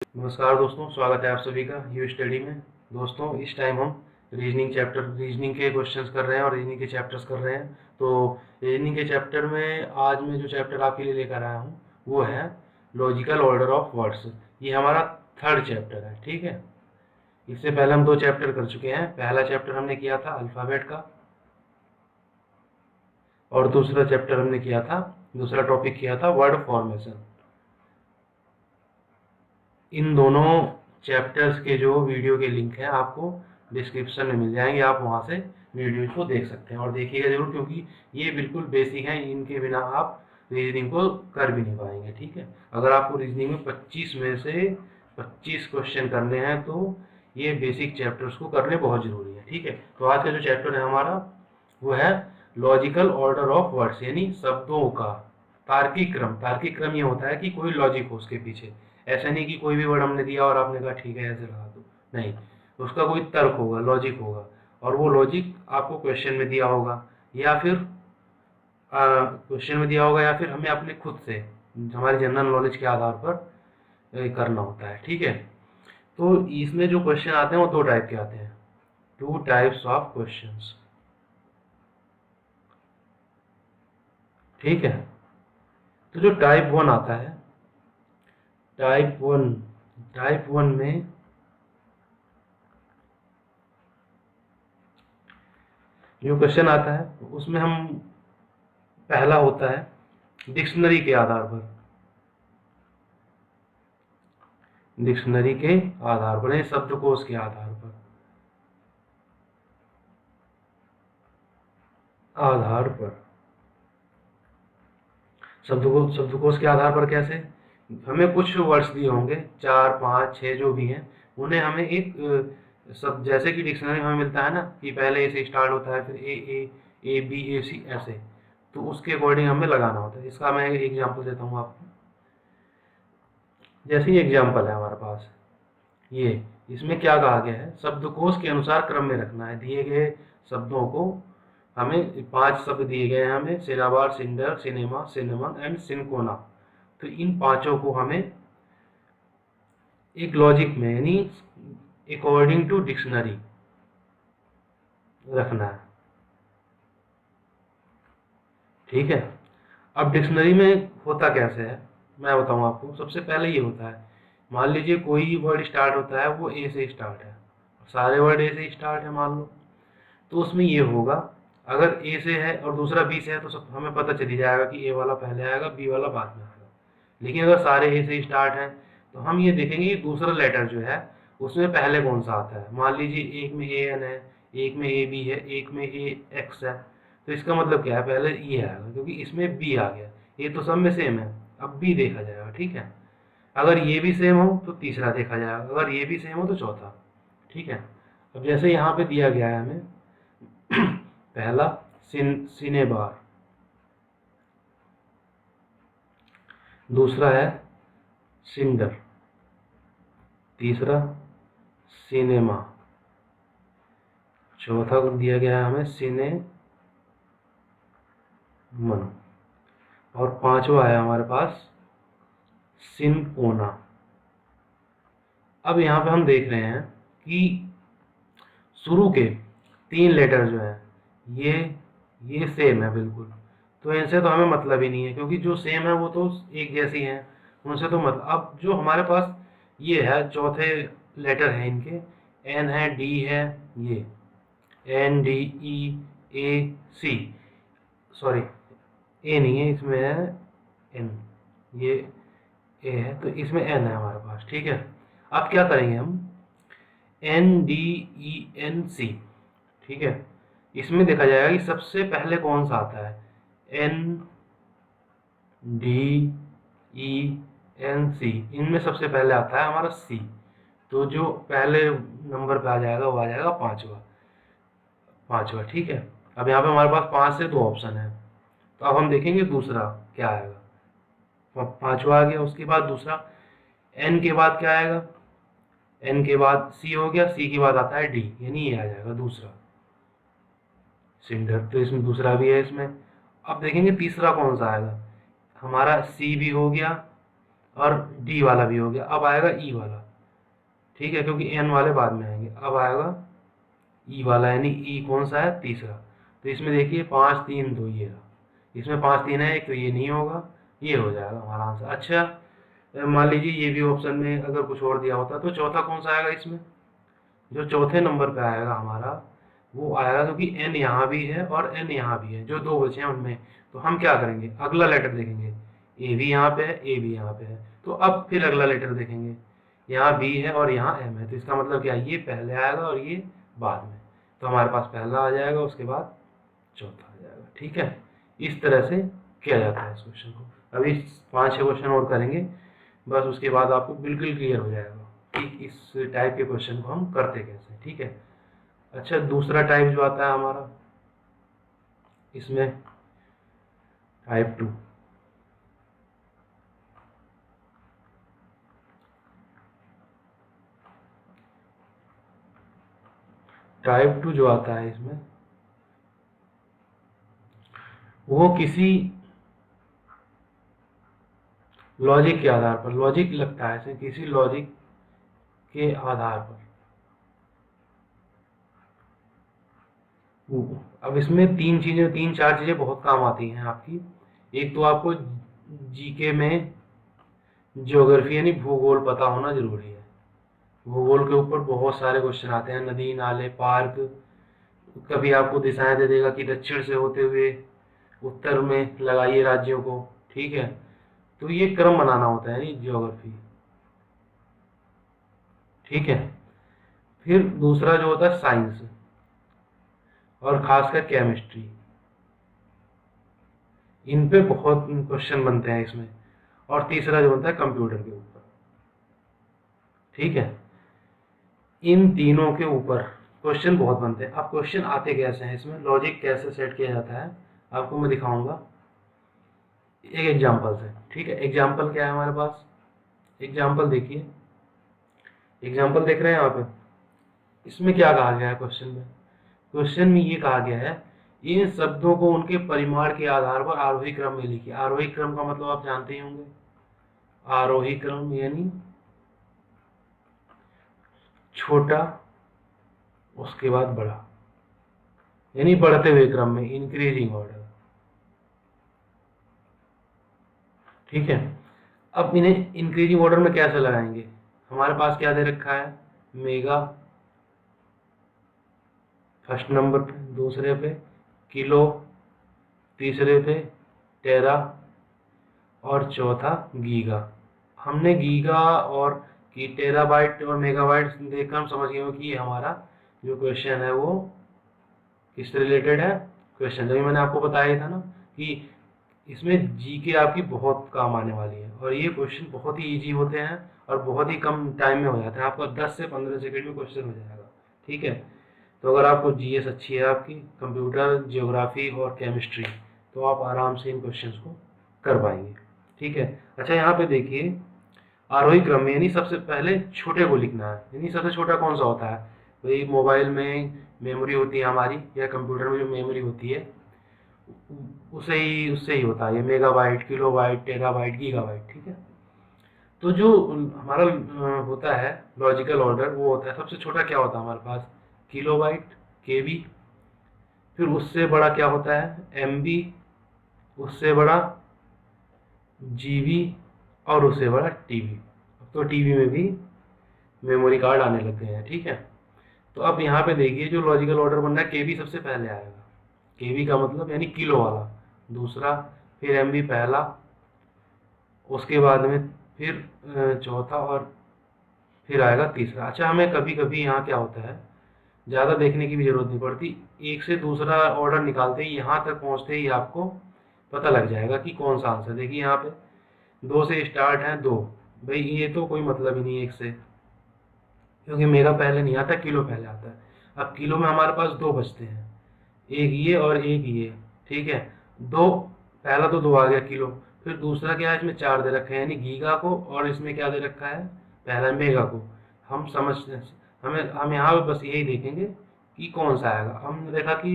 नमस्कार दोस्तों, स्वागत है आप सभी का यू स्टडी में। दोस्तों, इस टाइम हम रीजनिंग के क्वेश्चंस कर रहे हैं और रीजनिंग के चैप्टर्स कर रहे हैं। तो रीजनिंग के चैप्टर में आज मैं जो चैप्टर आपके लिए लेकर आया हूँ वो है लॉजिकल ऑर्डर ऑफ वर्ड्स। ये हमारा थर्ड चैप्टर है, ठीक है। इससे पहले हम दो चैप्टर कर चुके हैं। पहला चैप्टर हमने किया था अल्फ़ाबेट का और दूसरा टॉपिक किया था वर्ड फॉर्मेशन। इन दोनों चैप्टर्स के जो वीडियो के लिंक हैं आपको डिस्क्रिप्शन में मिल जाएंगे। आप वहां से वीडियोज को देख सकते हैं और देखिएगा जरूर, क्योंकि ये बिल्कुल बेसिक हैं। इनके बिना आप रीजनिंग को कर भी नहीं पाएंगे, ठीक है। अगर आपको रीजनिंग में 25 में से 25 क्वेश्चन करने हैं तो ये बेसिक चैप्टर्स को करने बहुत जरूरी है, ठीक है। तो आज का जो चैप्टर है हमारा वो है लॉजिकल ऑर्डर ऑफ वर्ड्स, यानी शब्दों का तार्किक क्रम। तार्किक क्रम ये होता है कि कोई लॉजिक हो उसके पीछे। ऐसा नहीं कि कोई भी वर्ड हमने दिया और आपने कहा ठीक है ऐसे लगा दो, नहीं। उसका कोई तर्क होगा, लॉजिक होगा, और वो लॉजिक आपको क्वेश्चन में दिया होगा या फिर हमें अपने खुद से हमारी जनरल नॉलेज के आधार पर करना होता है, ठीक है। तो इसमें जो क्वेश्चन आते हैं वो दो टाइप के आते हैं, टू टाइप्स ऑफ क्वेश्चंस, ठीक है। तो जो टाइप वन आता है, टाइप वन में जो क्वेश्चन आता है उसमें हम पहला होता है डिक्शनरी के आधार पर। डिक्शनरी के आधार पर, शब्दकोश के आधार पर शब्दकोश के आधार पर कैसे? हमें कुछ वर्ड्स दिए होंगे, 4, 5, 6 जो भी हैं, उन्हें हमें एक सब, जैसे कि डिक्शनरी में हमें मिलता है ना कि पहले ए से स्टार्ट होता है, फिर ए बी ए सी ऐसे, तो उसके अकॉर्डिंग हमें लगाना होता है। इसका मैं एक एग्जांपल देता हूँ आपको। जैसे ये एग्जांपल है हमारे पास, ये इसमें क्या कहा गया है, शब्दकोश के अनुसार क्रम में रखना है। दिए गए शब्दों को हमें 5 शब्द दिए गए हैं हमें, cinnabar, cinder, cinema, cinnamon and cinchona. तो इन पांचों को हमें एक लॉजिक में, यानी अकॉर्डिंग टू डिक्शनरी रखना है, ठीक है। अब डिक्शनरी में होता कैसे है मैं बताऊं आपको। सबसे पहले ये होता है, मान लीजिए कोई वर्ड स्टार्ट होता है, वो ए से स्टार्ट है, सारे वर्ड ए से स्टार्ट है मान लो, तो उसमें ये होगा, अगर ए से है और दूसरा बी से है तो सब हमें पता चली जाएगा कि ए वाला पहले आएगा, बी वाला बाद में आएगा। लेकिन अगर सारे ए से स्टार्ट हैं तो हम ये देखेंगे कि दूसरा लेटर जो है उसमें पहले कौन सा आता है। मान लीजिए एक में ए एन है, एक में ए बी है, एक में ए एक्स है, तो इसका मतलब क्या है, पहले ये आएगा क्योंकि इसमें बी आ गया। ये तो सब में सेम है, अब बी देखा जाएगा, ठीक है। अगर ये भी सेम हो तो तीसरा देखा जाएगा, अगर ये भी सेम हो तो चौथा, ठीक है। अब जैसे यहाँ पे दिया गया है हमें पहला सिनेबार, दूसरा है सिंडर, तीसरा सिनेमा, चौथा दिया गया है हमें सिनेमन, और पांचवा है हमारे पास सिनकोना। अब यहाँ पे हम देख रहे हैं कि शुरू के 3 लेटर जो है ये सेम है बिल्कुल, तो इनसे तो हमें मतलब ही नहीं है, क्योंकि जो सेम है वो तो एक जैसी हैं, उनसे तो मतलब। अब जो हमारे पास ये है, चौथे लेटर है इनके, एन है, डी है, ये एन डी ई ए सी, सॉरी ए नहीं है इसमें, है एन, ये ए है तो इसमें एन है हमारे पास, ठीक है। अब क्या करेंगे हम, N D E N C, ठीक है। इसमें देखा जाएगा कि सबसे पहले कौन सा आता है, N D E N C, इनमें सबसे पहले आता है हमारा सी। तो जो पहले नंबर पे आ जाएगा वो आ जाएगा पांचवा, ठीक है। अब यहाँ पे हमारे पास 5 से 2 ऑप्शन है, तो अब हम देखेंगे दूसरा क्या आएगा। पांचवा आ गया, उसके बाद दूसरा, एन के बाद क्या आएगा, एन के बाद सी हो गया, सी के बाद आता है डी, यानी ये आ जाएगा दूसरा सिंडर। तो इसमें दूसरा भी है इसमें। अब देखेंगे तीसरा कौन सा आएगा, हमारा सी भी हो गया और डी वाला भी हो गया। अब आएगा ई वाला, ठीक है, क्योंकि एन वाले बाद में आएंगे। अब आएगा ई वाला, यानी ई कौन सा है, तीसरा। तो इसमें देखिए 5 3 2 ये रहा, इसमें 5 3 है एक, तो ये नहीं होगा, ये हो जाएगा हमारा आंसर। अच्छा मान लीजिए ये भी ऑप्शन में अगर कुछ और दिया होता तो चौथा कौन सा आएगा इसमें, जो चौथे नंबर पे आएगा हमारा वो आएगा, क्योंकि एन यहाँ भी है और एन यहाँ भी है, जो दो बचे हैं उनमें। तो हम क्या करेंगे, अगला लेटर देखेंगे, ए भी यहाँ पे है, ए भी यहाँ पे है, तो अब फिर अगला लेटर देखेंगे, यहाँ बी है और यहाँ एम है, तो इसका मतलब क्या, ये पहले आएगा और ये बाद में। तो हमारे पास पहला आ जाएगा, उसके बाद चौथा आ जाएगा, ठीक है। इस तरह से किया जाता है इस क्वेश्चन को। अभी 5-6 क्वेश्चन और करेंगे, बस उसके बाद आपको बिल्कुल क्लियर हो जाएगा कि इस टाइप के क्वेश्चन को हम करते कैसे, ठीक है। अच्छा दूसरा टाइप जो आता है हमारा, इसमें टाइप 2। टाइप 2 जो आता है इसमें, वो किसी लॉजिक के आधार पर, लॉजिक लगता है इसे किसी लॉजिक के आधार पर। अब इसमें 3-4 चीजें बहुत काम आती हैं आपकी। एक तो आपको जीके में ज्योग्राफी यानी भूगोल पता होना जरूरी है। भूगोल के ऊपर बहुत सारे क्वेश्चन आते हैं, नदी नाले पार्क, कभी आपको दिशाएं दे देगा कि दक्षिण से होते हुए उत्तर में लगाइए राज्यों को, ठीक है। तो ये क्रम बनाना होता है यानी ज्योग्राफी, ठीक है। फिर दूसरा जो होता है साइंस, और खासकर केमिस्ट्री, इन पे बहुत क्वेश्चन बनते हैं इसमें। और तीसरा जो बनता है कंप्यूटर के ऊपर, ठीक है। इन तीनों के ऊपर क्वेश्चन बहुत बनते हैं। अब क्वेश्चन आते कैसे हैं इसमें, लॉजिक कैसे सेट किया जाता है, आपको मैं दिखाऊंगा एक एग्जांपल से, ठीक है। एग्जांपल क्या है हमारे पास, एग्जांपल देखिए, एग्जांपल देख रहे हैं यहाँ पे। इसमें क्या कहा गया है क्वेश्चन में, क्वेश्चन में ये कहा गया है इन शब्दों को उनके परिमाण के आधार पर आरोही क्रम में लिखिए। आरोही क्रम का मतलब आप जानते ही होंगे, आरोही क्रम यानी छोटा उसके बाद बड़ा, यानी बढ़ते हुए क्रम में, इंक्रीजिंग ऑर्डर, ठीक है। अब इन्हें इंक्रीजिंग ऑर्डर में कैसे लगाएंगे, हमारे पास क्या दे रखा है, मेगा फर्स्ट नंबर पे, दूसरे पे किलो, तीसरे पे टेरा और चौथा गीगा। हमने गीगा और की टेराबाइट और मेगाबाइट देखकर हम समझ गए कि ये हमारा जो क्वेश्चन है वो किससे रिलेटेड है, क्वेश्चन जो मैंने आपको बताया था ना कि इसमें जीके आपकी बहुत काम आने वाली है, और ये क्वेश्चन बहुत ही इजी होते हैं और बहुत ही कम टाइम में हो जाता है, आपका 10 से 15 सेकंड में क्वेश्चन हो जाएगा, ठीक है। तो अगर आपको जीएस अच्छी है आपकी, कंप्यूटर, जियोग्राफी और केमिस्ट्री, तो आप आराम से इन क्वेश्चंस को कर पाएंगे, ठीक है। अच्छा यहाँ पे देखिए, आरोही क्रम में यानी सबसे पहले छोटे को लिखना है, यानी सबसे छोटा कौन सा होता है भाई, मोबाइल में मेमोरी होती है हमारी या कंप्यूटर में जो मेमोरी होती है उससे ही होता है ये, मेगाबाइट, किलोबाइट, टेराबाइट, गीगाबाइट, ठीक है। तो जो हमारा होता है लॉजिकल ऑर्डर, वो होता है सबसे छोटा क्या होता है हमारे पास, किलोबाइट, केबी, फिर उससे बड़ा क्या होता है एमबी, उससे बड़ा जीबी, और उससे बड़ा टीबी। तो टीबी में भी मेमोरी कार्ड आने लग गए हैं, ठीक है। तो अब यहाँ पे देखिए जो लॉजिकल ऑर्डर बन रहा है, केबी सबसे पहले आएगा, केबी का मतलब यानी किलो वाला दूसरा, फिर एमबी पहला, उसके बाद में फिर चौथा, और फिर आएगा तीसरा। अच्छा हमें कभी कभी यहाँ क्या होता है, ज़्यादा देखने की भी जरूरत नहीं पड़ती, एक से दूसरा ऑर्डर निकालते ही यहाँ तक पहुँचते ही आपको पता लग जाएगा कि कौन सा आंसर। देखिए यहाँ पे 2 से स्टार्ट है, 2, भाई ये तो कोई मतलब ही नहीं एक से, क्योंकि मेगा पहले नहीं आता, किलो पहले आता है। अब किलो में हमारे पास 2 बचते हैं, एक ये और एक ये, ठीक है। 2, पहला तो 2 आ गया किलो, फिर दूसरा क्या है इसमें 4 दे रखे हैं यानी गीगा को, और इसमें क्या दे रखा है पहला मेगा को। हम समझते हम यहाँ पे बस यही देखेंगे कि कौन सा आएगा। हमने देखा कि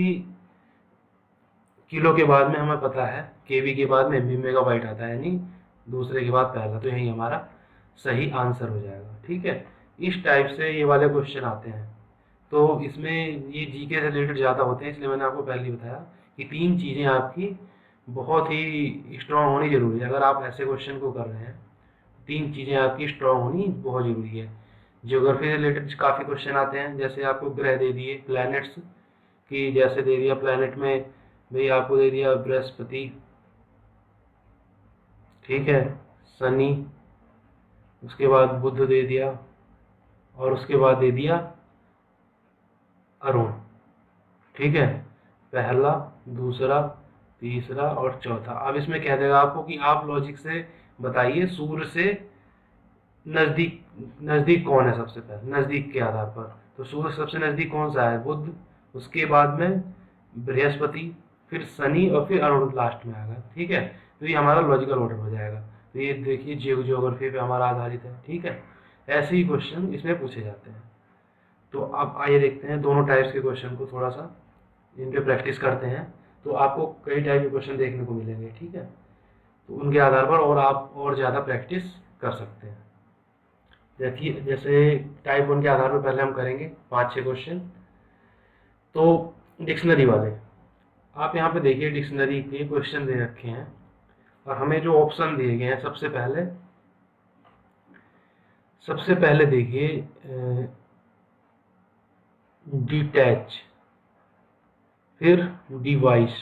किलो के बाद में हमें पता है केबी के बाद में एमबी मेगाबाइट आता है, यानी दूसरे के बाद पहला, तो यही हमारा सही आंसर हो जाएगा। ठीक है, इस टाइप से ये वाले क्वेश्चन आते हैं। तो इसमें ये जीके से रिलेटेड ज़्यादा होते हैं, इसलिए मैंने आपको पहले ही बताया कि 3 चीज़ें आपकी बहुत ही स्ट्रांग होनी ज़रूरी है। अगर आप ऐसे क्वेश्चन को कर रहे हैं, 3 चीज़ें आपकी स्ट्रांग होनी बहुत ज़रूरी है। ज्योग्राफी से रिलेटेड काफ़ी क्वेश्चन आते हैं, जैसे आपको ग्रह दे दिए, प्लैनेट्स की, जैसे दे दिया प्लैनेट में भाई आपको दे दिया बृहस्पति, ठीक है, शनि, उसके बाद बुध दे दिया, और उसके बाद दे दिया अरुण। ठीक है, पहला, दूसरा, तीसरा और चौथा। अब इसमें कह देगा आपको कि आप लॉजिक से बताइए सूर्य से नजदीक नजदीक कौन है, सबसे पहले नजदीक के आधार पर। तो सूर्य से सबसे नजदीक कौन सा है, बुध, उसके बाद में बृहस्पति, फिर शनि और फिर अरुण लास्ट में आएगा। ठीक है, तो ये हमारा लॉजिकल ऑर्डर हो जाएगा। तो ये देखिए जियोग्राफी पे हमारा आधारित है। ठीक है, ऐसे ही क्वेश्चन इसमें पूछे जाते हैं। तो अब आइए देखते हैं दोनों टाइप्स के क्वेश्चन को, थोड़ा सा इन पे प्रैक्टिस करते हैं। तो आपको कई टाइप के क्वेश्चन देखने को मिलेंगे। ठीक है, तो उनके आधार पर और आप और ज़्यादा प्रैक्टिस कर सकते हैं। देखिए, जैसे टाइप 1 के आधार पर पहले हम करेंगे 5-6 क्वेश्चन। तो डिक्शनरी वाले, आप यहाँ पे देखिए डिक्शनरी के क्वेश्चन दे रखे हैं, और हमें जो ऑप्शन दिए गए हैं, सबसे पहले देखिए डिटैच, फिर डिवाइस,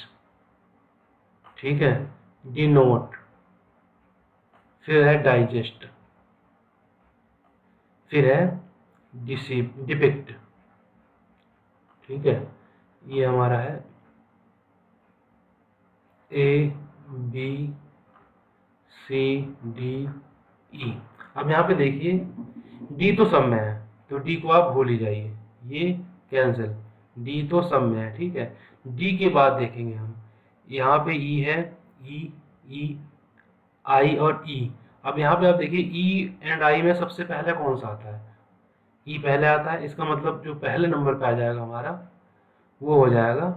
ठीक है, डिनोट, फिर है डाइजेस्ट, फिर है डिपिक्ट। ठीक है, ये हमारा है A B C D E. अब यहाँ पे देखिए डी तो सब में है, तो डी को आप भूल ही जाइए, ये कैंसिल। डी तो सब में है। ठीक है, डी के बाद देखेंगे हम, यहाँ पे ई है, ई, ई, आई और ई। अब यहाँ पे आप देखिए ई एंड आई में सबसे पहले कौन सा आता है, ई पहले आता है। इसका मतलब जो पहले नंबर पे आ जाएगा हमारा, वो हो जाएगा,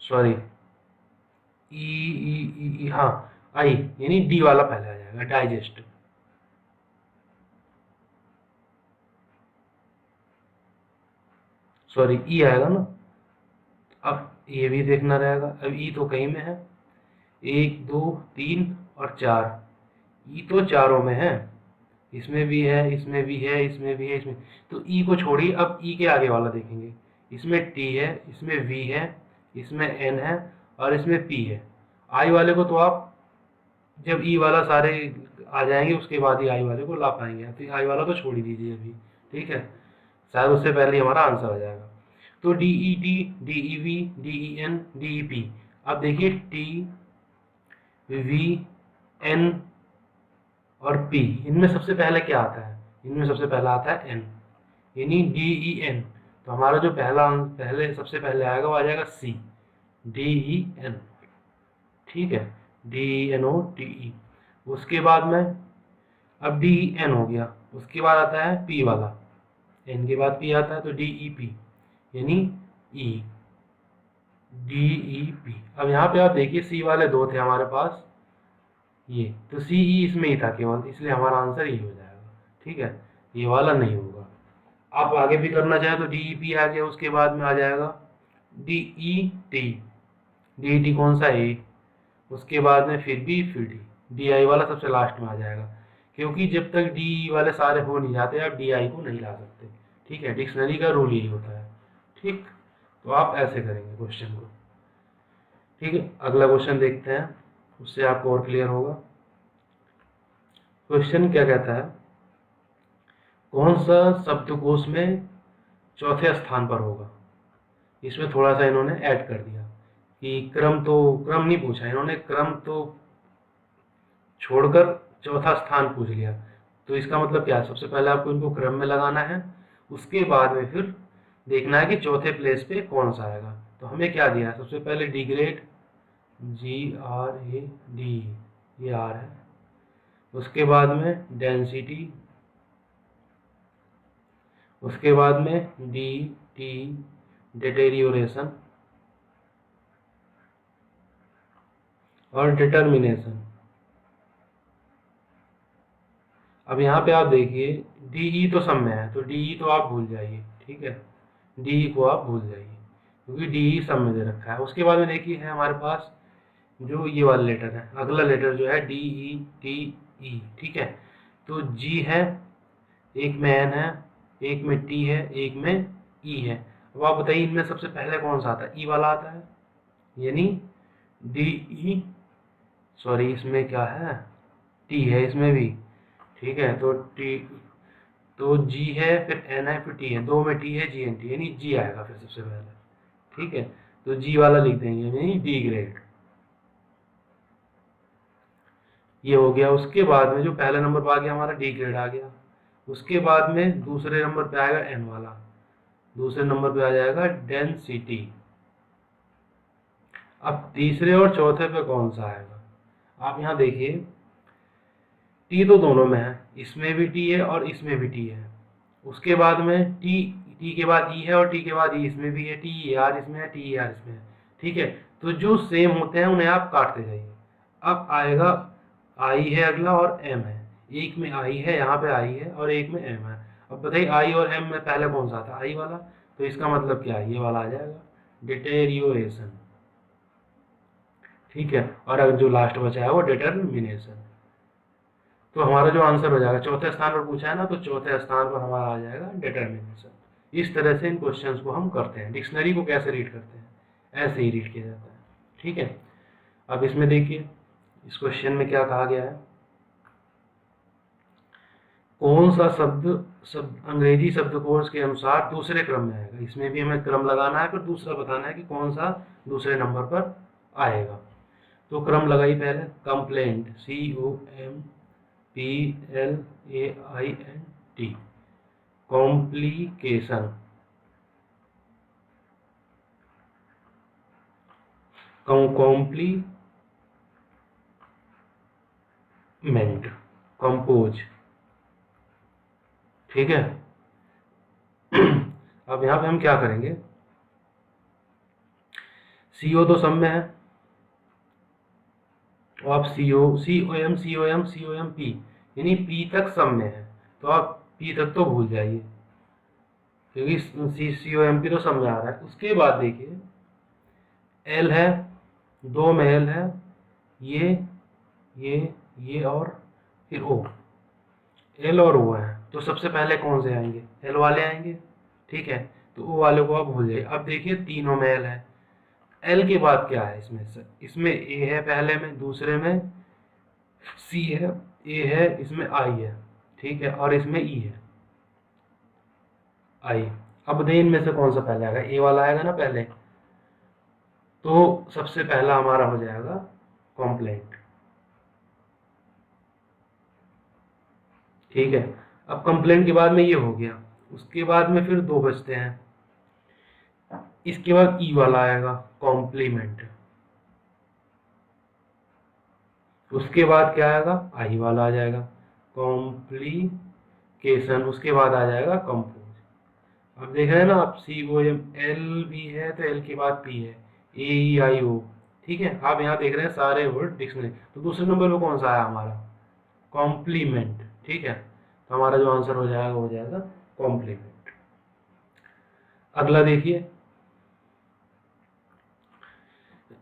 सॉरी, ई, हाँ, आई, यानी डी वाला पहले आ जाएगा, डाइजेस्ट। सॉरी, ई आएगा ना। अब ये भी देखना रहेगा। अब ई तो कहीं में है, 1 2 3 और 4, ई तो चारों में है, इसमें भी है, इसमें भी है, इसमें भी है, इसमें। तो ई को छोड़िए, अब ई के आगे वाला देखेंगे। इसमें टी है, इसमें वी है, इसमें एन है, और इसमें पी है। आई वाले को तो आप जब ई वाला सारे आ जाएंगे उसके बाद ही आई वाले को ला पाएंगे, तो आई वाला तो छोड़ ही दीजिए अभी। ठीक है, शायद उससे पहले ही हमारा आंसर आ जाएगा। तो D E T, D E V, D E N, D E P. अब देखिए टी, वी, एन और पी, इनमें सबसे पहले क्या आता है, इनमें सबसे पहला आता है एन, यानी डी ई एन। तो हमारा जो पहले सबसे पहले आएगा वो आ जाएगा सी, डी ई एन। ठीक है, D E N O T E. उसके बाद में अब डी ई एन हो गया, उसके बाद आता है पी वाला, एन के बाद पी आता है, तो डी ई पी, यानी ई, डी ई पी। अब यहाँ पे आप देखिए सी वाले दो थे हमारे पास, ये तो सी ई इसमें ही था केवल, इसलिए हमारा आंसर ये हो जाएगा। ठीक है, ये वाला नहीं होगा। आप आगे भी करना चाहें तो डी ई पी आ गया, उसके बाद में आ जाएगा D E T, D E T कौन सा ए, उसके बाद में फिर बी, फिर डी, डी आई वाला सबसे लास्ट में आ जाएगा, क्योंकि जब तक डी वाले सारे हो नहीं जाते आप डी आई को नहीं ला सकते। ठीक है, डिक्शनरी का रूल यही होता है। ठीक, तो आप ऐसे करेंगे क्वेश्चन को। ठीक है, अगला क्वेश्चन देखते हैं, उससे आपको और क्लियर होगा। क्वेश्चन क्या कहता है, कौन सा शब्दकोश में चौथे स्थान पर होगा। इसमें थोड़ा सा इन्होंने ऐड कर दिया कि क्रम नहीं पूछा इन्होंने, क्रम तो छोड़कर चौथा स्थान पूछ लिया। तो इसका मतलब क्या है, सबसे पहले आपको इनको क्रम में लगाना है, उसके बाद में फिर देखना है कि चौथे प्लेस पे कौन सा आएगा। तो हमें क्या दिया है, सबसे पहले डिग्रेड, GRAD, ये आर है, उसके बाद में डेंसिटी, उसके बाद में DT, डेटेरियोरेशन और डिटर्मिनेशन। अब यहाँ पे आप देखिए डी ई तो सम में है, तो डी ई तो आप भूल जाइए, ठीक है, डी ई को आप भूल जाइए क्योंकि डी ई सम में दे रखा है। उसके बाद में देखिए है हमारे पास जो ये वाला लेटर है, अगला लेटर जो है डी ई टी ई, ठीक है। तो जी है, एक में एन है, एक में टी है, एक में ई है। अब आप बताइए इनमें सबसे पहले कौन सा आता है? ई वाला आता है, यानी डी ई, सॉरी इसमें क्या है, टी है इसमें भी, ठीक है। तो टी, तो जी है, फिर एन है, फिर टी है, दो में टी है, जी एन टी, यानी जी आएगा फिर सबसे पहले, ठीक है। तो जी वाला लिख देंगे, यानी डी ग्रेड, ये हो गया। उसके बाद में जो पहले नंबर पर आ गया हमारा डी ग्रेड आ गया। उसके बाद में दूसरे नंबर पे आएगा एन वाला, दूसरे नंबर पे आ जाएगा डेंसिटी। अब तीसरे और चौथे पे कौन सा आएगा? आप यहाँ देखिए टी तो दोनों में है, इसमें भी टी है और इसमें भी टी है। उसके बाद में टी, टी के बाद ई है और टी के बाद ई, इसमें भी है, टी आर इसमें है, टी आर इसमें है, ठीक है। तो जो सेम होते हैं उन्हें आप काटते जाइए। अब आएगा आई है अगला और एम है, एक में आई है, यहाँ पे आई है, और एक में एम है। अब बताइए आई और एम में पहले कौन सा था? आई वाला। तो इसका मतलब क्या है? ये वाला आ जाएगा, डिटेरियोरेशन, ठीक है। और अगर जो लास्ट बचा है वो डिटर्मिनेशन। तो हमारा जो आंसर हो जाएगा, चौथे स्थान पर पूछा है ना, तो चौथे स्थान पर हमारा आ जाएगा डिटर्मिनेशन। इस तरह से इन क्वेश्चंस को हम करते हैं। डिक्शनरी को कैसे रीड करते हैं? ऐसे ही रीड किया जाता है, ठीक है। अब इसमें देखिए इस क्वेश्चन में क्या कहा गया है, कौन सा शब्द शब्द अंग्रेजी शब्दकोश के अनुसार दूसरे क्रम में आएगा। इसमें भी हमें क्रम लगाना है, फिर दूसरा बताना है कि कौन सा दूसरे नंबर पर आएगा। तो क्रम लगाई पहले, complaint, C O M P L A I N T, complication, compliment, compose, ठीक है। अब यहाँ पे हम क्या करेंगे, सीओ तो सब में है, तो आप सी ओ एम पी, यानी पी तक सब में है, तो आप पी तक तो भूल जाइए क्योंकि सी ओ एम पी तो सब में आ रहा है। उसके बाद देखिए एल है, दो में एल है, ये ये और फिर ओ, एल और ओ है। तो सबसे पहले कौन से आएंगे? एल वाले आएंगे, ठीक है। तो ओ वाले को आप भूल जाइए। अब देखिए तीनों में एल है, एल के बाद क्या है इसमें से? इसमें ए है पहले में, दूसरे में सी है, ए है, इसमें आई है, ठीक है, और इसमें ई है, आई। अब बताइए इनमें से कौन सा पहले आएगा? ए वाला आएगा ना पहले, तो सबसे पहला हमारा हो जाएगा कॉम्प्लेंट, ठीक है। अब कंप्लेंट के बाद में ये हो गया, उसके बाद में फिर दो बचते हैं, इसके बाद ई वाला आएगा, कॉम्प्लीमेंट। उसके बाद क्या आएगा? आई वाला आ जाएगा, कॉम्प्लिकेशन। उसके बाद आ जाएगा कंपोज। अब देख रहे हैं ना आप, सी ओ एम, एल भी है तो एल के बाद पी है, ए ई आई ओ, ठीक है। आप यहाँ देख रहे हैं सारे वर्ड डिक्शनरी। तो दूसरे नंबर पे कौन सा आया हमारा? कॉम्प्लीमेंट, ठीक है। तो हमारा जो आंसर हो जाएगा हो जाएगा कॉम्प्लीमेंट। अगला देखिए,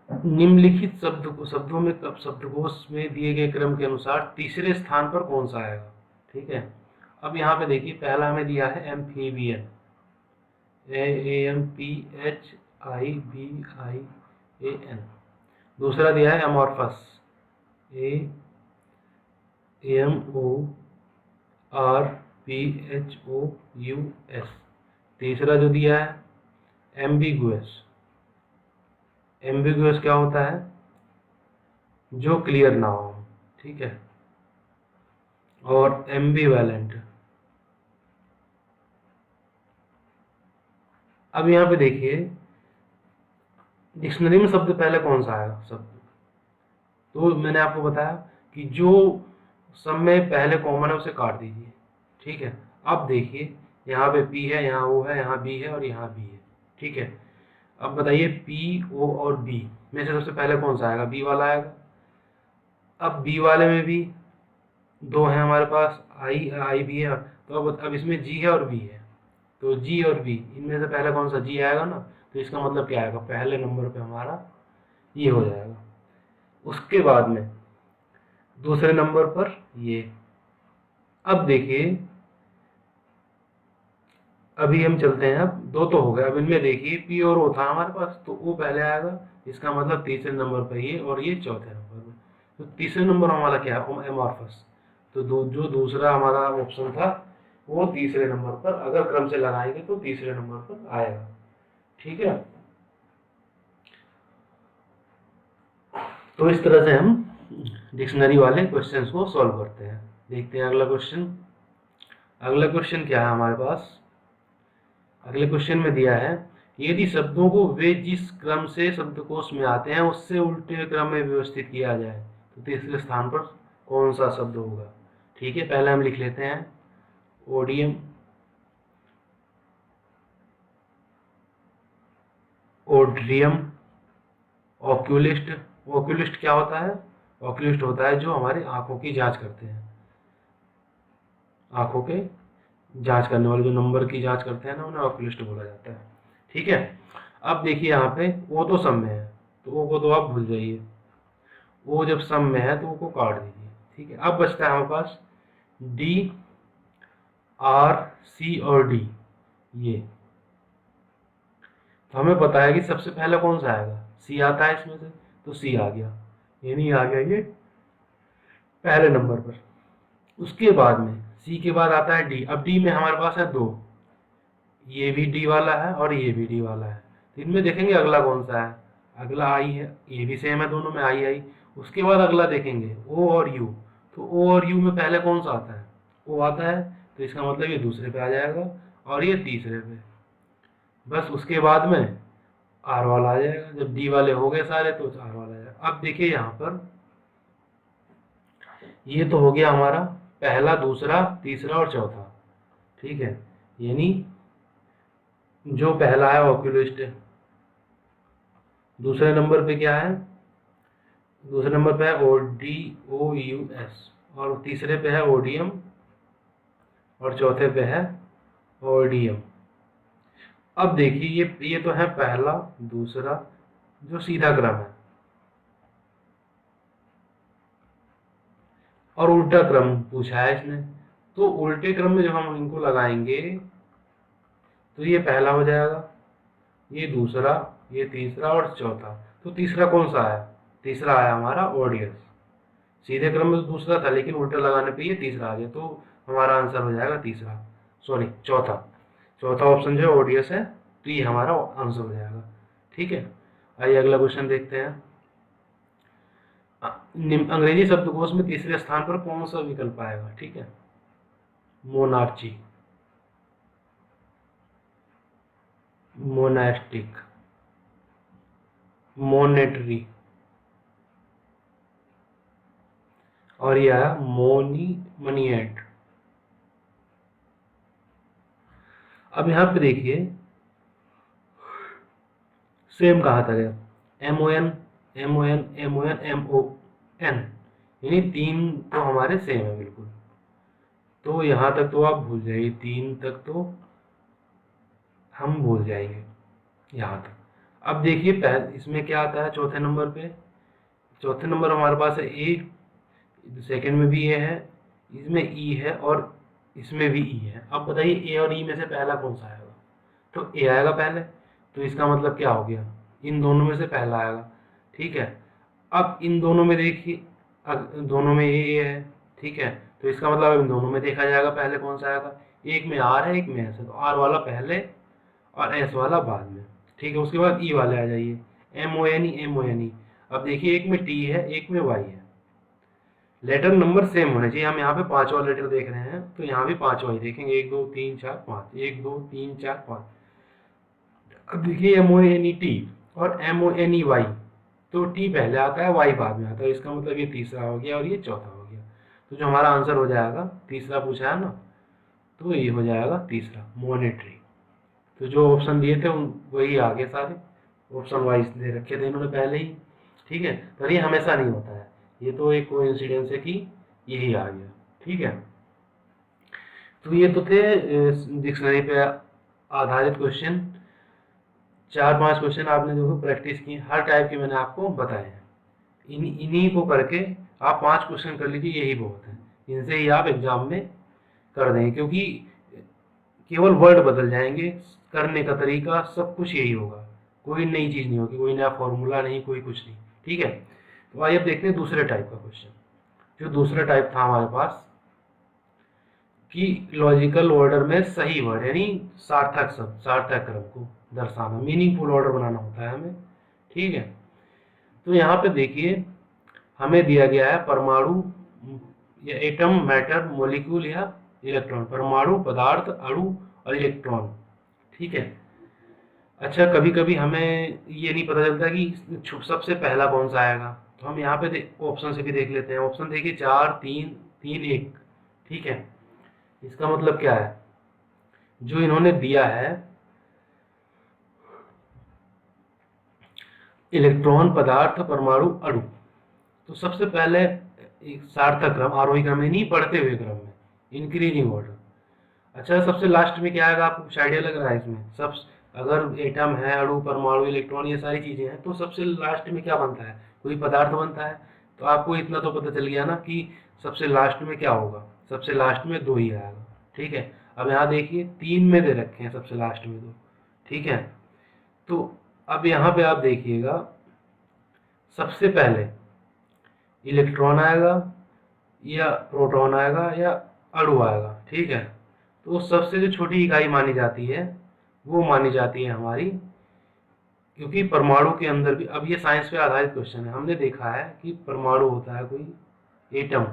निम्नलिखित शब्दों में शब्दकोश में दिए गए क्रम के अनुसार तीसरे स्थान पर कौन सा आएगा, ठीक है। अब यहाँ पे देखिए पहला हमें दिया है एम्फीबियन, AMPHIBIAN। दूसरा दिया है एमॉर्फस, AMORPHOUS। तीसरा जो दिया है एम्बिगुअस, एम्बिगुअस क्या होता है? जो क्लियर ना हो, ठीक है। और एम्बिवेलेंट। अब यहाँ पे देखिए डिक्शनरी में शब्द पहले कौन सा आएगा शब्द, तो मैंने आपको बताया कि जो सब में पहले कॉमन है उसे काट दीजिए, ठीक है। अब देखिए यहाँ पे पी है, यहाँ ओ है, यहाँ बी है और यहाँ बी है, ठीक है। अब बताइए पी ओ और बी में से सबसे पहले कौन सा आएगा? बी वाला आएगा। अब बी वाले में भी दो है हमारे पास, आई आई भी है, तो अब इसमें जी है और वी है, तो जी और वी इनमें से पहले कौन सा जी आएगा ना, तो इसका मतलब क्या आएगा, पहले नंबर पे हमारा ये हो जाएगा। उसके बाद में दूसरे नंबर पर ये। अब देखिए, अभी हम चलते हैं, अब दो तो हो गए, अब इनमें देखिए पी और ओ था हमारे पास, तो ओ पहले आएगा, इसका मतलब तीसरे नंबर पर ये, और ये चौथे नंबर पर। तो तीसरे नंबर हमारा क्या है, एमॉर्फस। तो जो दूसरा हमारा ऑप्शन था वो तीसरे नंबर पर, अगर क्रम से लगाएंगे तो तीसरे नंबर पर आएगा। ठीक है, तो इस तरह से हम डिक्शनरी वाले क्वेश्चंस को सॉल्व करते हैं। देखते हैं अगला क्वेश्चन। अगला क्वेश्चन क्या है हमारे पास, अगले क्वेश्चन में दिया है, यदि शब्दों को वे जिस क्रम से शब्दकोश में आते हैं उससे उल्टे क्रम में व्यवस्थित किया जाए तो तीसरे स्थान पर कौन सा शब्द होगा। ठीक है, पहले हम लिख लेते हैं ओडियम, ओड्रियम, ऑक्यूलिस्ट। ऑक्यूलिस्ट क्या होता है, ऑक्यूलिस्ट होता है जो हमारी आंखों की जांच करते हैं, आंखों के जांच करने वाले, जो नंबर की जांच करते हैं ना, उन्हें ऑक्यूलिस्ट बोला जाता है। ठीक है, अब देखिए यहाँ पे वो तो सम में है, तो वो को तो आप भूल जाइए, वो जब सम में है तो वो को काट दीजिए। ठीक है, अब बचता है हमारे पास डी, आर, सी और डी, ये। तो हमें पता है कि सबसे पहले कौन सा आएगा, सी आता है इसमें से, तो सी आ गया, ये नहीं आ गया ये पहले नंबर पर। उसके बाद में सी के बाद आता है डी। अब डी में हमारे पास है दो, ये भी डी वाला है और ये भी डी वाला है, तो इनमें देखेंगे अगला कौन सा है, अगला आई है, ये भी सेम है दोनों में, आई आई। उसके बाद अगला देखेंगे ओ और यू, तो ओ और यू में पहले कौन सा आता है, ओ आता है, तो इसका मतलब ये दूसरे पे आ जाएगा और ये तीसरे पे। बस उसके बाद में आर वाला आ जाएगा, जब डी वाले हो गए सारे तो आर वाला आ जाएगा। अब देखिए यहाँ पर ये तो हो गया हमारा पहला, दूसरा, तीसरा और चौथा। ठीक है, यानी जो पहला है ऑक्यूलिस्ट, दूसरे नंबर पे क्या है, दूसरे नंबर पे है O D O U S, और तीसरे पे है ओडियम, और चौथे पे है ओडियम। अब देखिए ये तो है पहला, दूसरा, जो सीधा क्रम है, और उल्टा क्रम पूछा है इसने, तो उल्टे क्रम में जब हम इनको लगाएंगे तो ये पहला हो जाएगा, ये दूसरा, ये तीसरा और चौथा। तो तीसरा कौन सा आया, तीसरा आया हमारा ओडियस। सीधे क्रम में तो दूसरा था, लेकिन उल्टा लगाने पे ये तीसरा आ गया, तो हमारा आंसर हो जाएगा तीसरा, सॉरी चौथा। चौथा ऑप्शन जो है ओडियस है, तो ये हमारा आंसर हो जाएगा। ठीक है, आइए अगला क्वेश्चन देखते हैं। अंग्रेजी शब्दकोश में तीसरे स्थान पर कौन सा विकल्प आएगा। ठीक है, मोनार्ची, मोनास्टिक, मोनेटरी, और यह है मोनी मनिएट। अब यहाँ पे देखिए सेम कहा था गया, M O N, M O N, M O N, M O N, यानी तीन तो हमारे सेम है बिल्कुल। तो यहाँ तक तो आप भूल जाइए, तीन तक तो हम भूल जाएंगे यहाँ तक। अब देखिए इसमें क्या आता है चौथे नंबर पे, चौथे नंबर हमारे पास है ए, सेकंड में भी ए है, इसमें ई है और इसमें भी ई है। अब बताइए ए और ई में से पहला कौन सा आएगा, तो ए आएगा पहले, तो इसका मतलब क्या हो गया, इन दोनों में से पहला आएगा। ठीक है, अब इन दोनों में देखिए, दोनों में ए है, ठीक है, तो इसका मतलब इन दोनों में देखा जाएगा पहले कौन सा आएगा, एक में आर है एक में एस है, तो आर वाला पहले और एस वाला बाद में। ठीक है, उसके बाद ई वाले आ जाइए, M O N E, M O N E. अब देखिए एक में टी है एक में वाई है, लेटर नंबर सेम होने चाहिए। हम यहाँ पे पांचवा लेटर देख रहे हैं, तो यहाँ भी पांचवा ही देखेंगे, 1 2 3 4 5, 1 2 3 4 5। अब देखिए M O N E T और M O N E Y, तो टी पहले आता है वाई बाद में आता है, इसका मतलब ये तीसरा हो गया और ये चौथा हो गया। तो जो हमारा आंसर हो जाएगा, तीसरा पूछा है ना, तो ये हो जाएगा तीसरा, मोनेटरी। तो जो ऑप्शन दिए थे वही आगे सारे ऑप्शन वाइज दे रखे थे इन्होंने पहले ही। ठीक है, पर ये हमेशा नहीं होता है, ये तो एक कोइंसिडेंस है कि यही आ गया। ठीक है। तो ये तो थे डिक्शनरी पे आधारित क्वेश्चन। 4-5 क्वेश्चन आपने जो प्रैक्टिस की, हर टाइप के मैंने आपको बताए हैं। इन्हीं को करके आप 5 क्वेश्चन कर लीजिए, यही बहुत है। इनसे ही आप एग्जाम में कर देंगे, क्योंकि केवल वर्ड बदल जाएंगे, करने का तरीका सब कुछ यही होगा, कोई नई चीज़ नहीं होगी, कोई नया फॉर्मूला नहीं, कोई कुछ नहीं। ठीक है। तो आइए अब देखते हैं दूसरे टाइप का क्वेश्चन। जो दूसरा टाइप था हमारे पास कि लॉजिकल ऑर्डर में सही वर्ड यानी सार्थक शब्द, सार्थक क्रम को दर्शाना, मीनिंगफुल ऑर्डर बनाना होता है हमें। ठीक है। तो यहाँ पे देखिए हमें दिया गया है परमाणु या एटम, मैटर, मॉलिक्यूल या इलेक्ट्रॉन। परमाणु, पदार्थ, अणु और इलेक्ट्रॉन। ठीक है। अच्छा, कभी कभी हमें ये नहीं पता चलता कि सबसे पहला कौन सा आएगा, तो हम यहाँ पे ऑप्शन से भी देख लेते हैं। ऑप्शन देखिए 4, 3, 3, 1। ठीक है। इसका मतलब क्या है, जो इन्होंने दिया है इलेक्ट्रॉन, पदार्थ, परमाणु, अणु, तो सबसे पहले एक सार्थक क्रम, आरोही क्रम में नहीं, बढ़ते हुए क्रम में, इंक्रीजिंग ऑर्डर। अच्छा, सबसे लास्ट में क्या आएगा, आपको कुछ आइडिया लग रहा है इसमें? सब अगर एटम है, अणु, परमाणु, इलेक्ट्रॉन, ये सारी चीजें हैं, तो सबसे लास्ट में क्या बनता है, कोई पदार्थ बनता है। तो आपको इतना तो पता चल गया ना कि सबसे लास्ट में क्या होगा, सबसे लास्ट में 2 ही आएगा। ठीक है। अब यहाँ देखिए 3 में दे रखे हैं सबसे लास्ट में 2। ठीक है। तो अब यहाँ पे आप देखिएगा सबसे पहले इलेक्ट्रॉन आएगा या प्रोटॉन आएगा या अणु आएगा। ठीक है। तो सबसे जो छोटी इकाई मानी जाती है वो मानी जाती है हमारी, क्योंकि परमाणु के अंदर भी, अब ये साइंस पे आधारित क्वेश्चन है, हमने देखा है कि परमाणु होता है कोई एटम,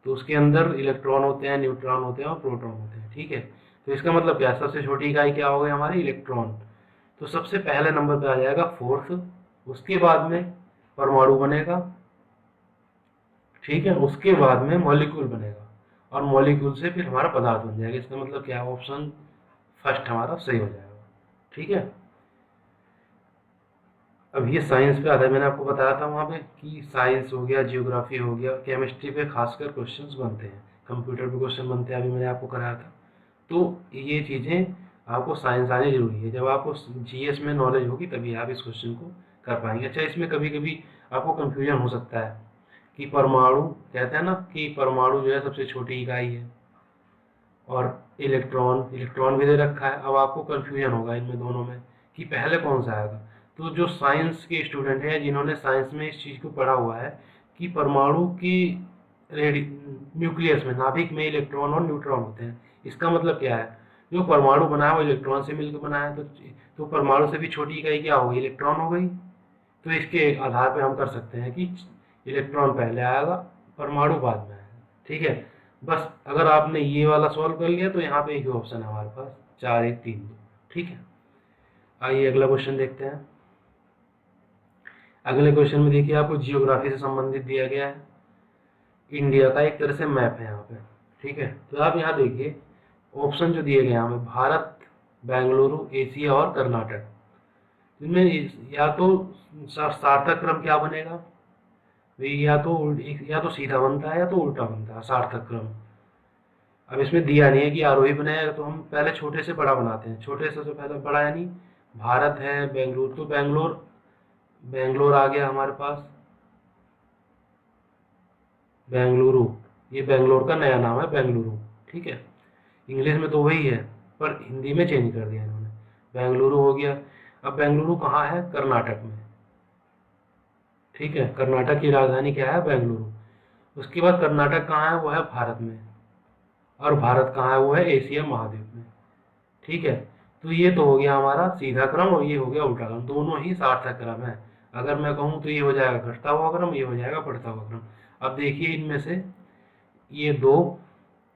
तो उसके अंदर इलेक्ट्रॉन होते हैं, न्यूट्रॉन होते हैं और प्रोटॉन होते हैं। ठीक है। तो इसका मतलब क्या है, सबसे छोटी इकाई क्या हो गई हमारी, इलेक्ट्रॉन। तो सबसे पहले नंबर पे आ जाएगा फोर्थ, उसके बाद में परमाणु बनेगा। ठीक है। उसके बाद में मॉलिक्यूल बनेगा और मॉलिक्यूल से फिर हमारा पदार्थ बन जाएगा। इसका मतलब क्या है, ऑप्शन फर्स्ट हमारा सही हो जाएगा। ठीक है। अब ये साइंस पे आता है, मैंने आपको बताया था वहाँ पे कि साइंस हो गया, जियोग्राफी हो गया, केमिस्ट्री पे खासकर क्वेश्चंस बनते हैं, कंप्यूटर पे क्वेश्चन बनते हैं, अभी मैंने आपको कराया था। तो ये चीज़ें आपको साइंस आनी जरूरी है, जब आपको जीएस में नॉलेज होगी तभी आप इस क्वेश्चन को कर पाएंगे। अच्छा, इसमें कभी कभी आपको कन्फ्यूजन हो सकता है कि परमाणु, कहते हैं ना कि परमाणु जो है सबसे छोटी इकाई है, और इलेक्ट्रॉन, इलेक्ट्रॉन भी दे रखा है। अब आपको कन्फ्यूजन होगा इनमें दोनों में कि पहले कौन सा आएगा। तो जो साइंस के स्टूडेंट हैं, जिन्होंने साइंस में इस चीज़ को पढ़ा हुआ है कि परमाणु की न्यूक्लियस में, नाभिक में इलेक्ट्रॉन और न्यूट्रॉन होते हैं, इसका मतलब क्या है, जो परमाणु बना है वो इलेक्ट्रॉन से मिलकर बना है, तो परमाणु से भी छोटी इकाई क्या हो गई, इलेक्ट्रॉन हो गई। तो इसके आधार पर हम कर सकते हैं कि इलेक्ट्रॉन पहले आएगा, परमाणु बाद में आएगा। ठीक है। बस अगर आपने ये वाला सॉल्व कर लिया तो यहाँ पे एक ही ऑप्शन है हमारे पास, 4, 1, 3, 2। ठीक है। आइए अगला क्वेश्चन देखते हैं। अगले क्वेश्चन में देखिए आपको जियोग्राफी से संबंधित दिया गया है, इंडिया का एक तरह से मैप है यहाँ पे। ठीक है। तो आप यहाँ देखिए ऑप्शन जो दिए गए हैं हमें, भारत, बेंगलुरु, एशिया और कर्नाटक। इनमें या तो सार्थक क्रम क्या बनेगा, या तो सीधा बनता है या तो उल्टा बनता है सार्थक क्रम। अब इसमें दिया नहीं है कि आरोही बनाएगा, तो हम पहले छोटे से बड़ा बनाते हैं, छोटे से पहले बड़ा, यानी भारत है, बेंगलुरु, तो बेंगलोर आ गया हमारे पास, बेंगलुरु, ये बेंगलोर का नया नाम है, बेंगलुरु। ठीक है। इंग्लिश में तो वही है पर हिंदी में चेंज कर दिया इन्होंने, बेंगलुरु हो गया। अब बेंगलुरु कहाँ है, कर्नाटक में। ठीक है। कर्नाटक की राजधानी क्या है, बेंगलुरु। उसके बाद कर्नाटक कहाँ है, वो है भारत में, और भारत कहाँ है, वो है एशिया महाद्वीप में। ठीक है। तो ये तो हो गया हमारा सीधा क्रम और ये हो गया उल्टा क्रम, दोनों ही सार्थक क्रम है। अगर मैं कहूँ तो ये हो जाएगा घटता हुआ क्रम, ये हो जाएगा बढ़ता हुआ क्रम। अब देखिए इनमें से ये 2,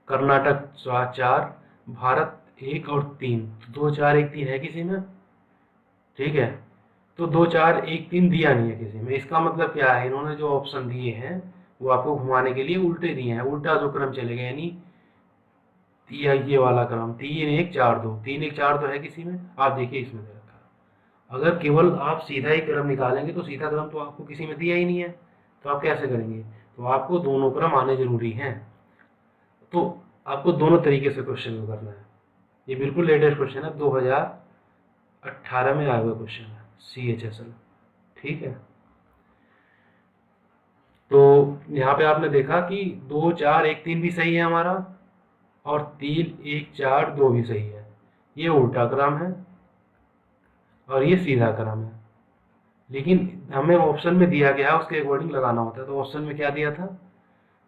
कर्नाटक 4, भारत 1 और 3, तो 2, 4, 1, 3 है किसी में। ठीक है। तो 2, 4, 1, 3 दिया नहीं है किसी में। इसका मतलब क्या है, इन्होंने जो ऑप्शन दिए हैं वो आपको घुमाने के लिए उल्टे दिए हैं, उल्टा जो क्रम चलेगा, यानी ये वाला क्रम 3, 1, 4, 2, 3, 1, 4, 2 है किसी में, आप देखिए इसमें दे रखा है। अगर केवल आप सीधा ही क्रम निकालेंगे तो सीधा क्रम तो आपको किसी में दिया ही नहीं है, तो आप कैसे करेंगे, तो आपको दोनों क्रम आने जरूरी हैं। तो आपको दोनों तरीके से क्वेश्चन को करना है। ये बिल्कुल लेटेस्ट क्वेश्चन है, 2018 में आया हुआ क्वेश्चन है, CHSL। ठीक है, तो यहाँ पे आपने देखा कि 2 4 1 3 भी सही है हमारा, और 3 1 4 2 भी सही है। ये उल्टा क्रम है और ये सीधा क्रम है, लेकिन हमें ऑप्शन में दिया गया है उसके अकॉर्डिंग लगाना होता है। तो ऑप्शन में क्या दिया था,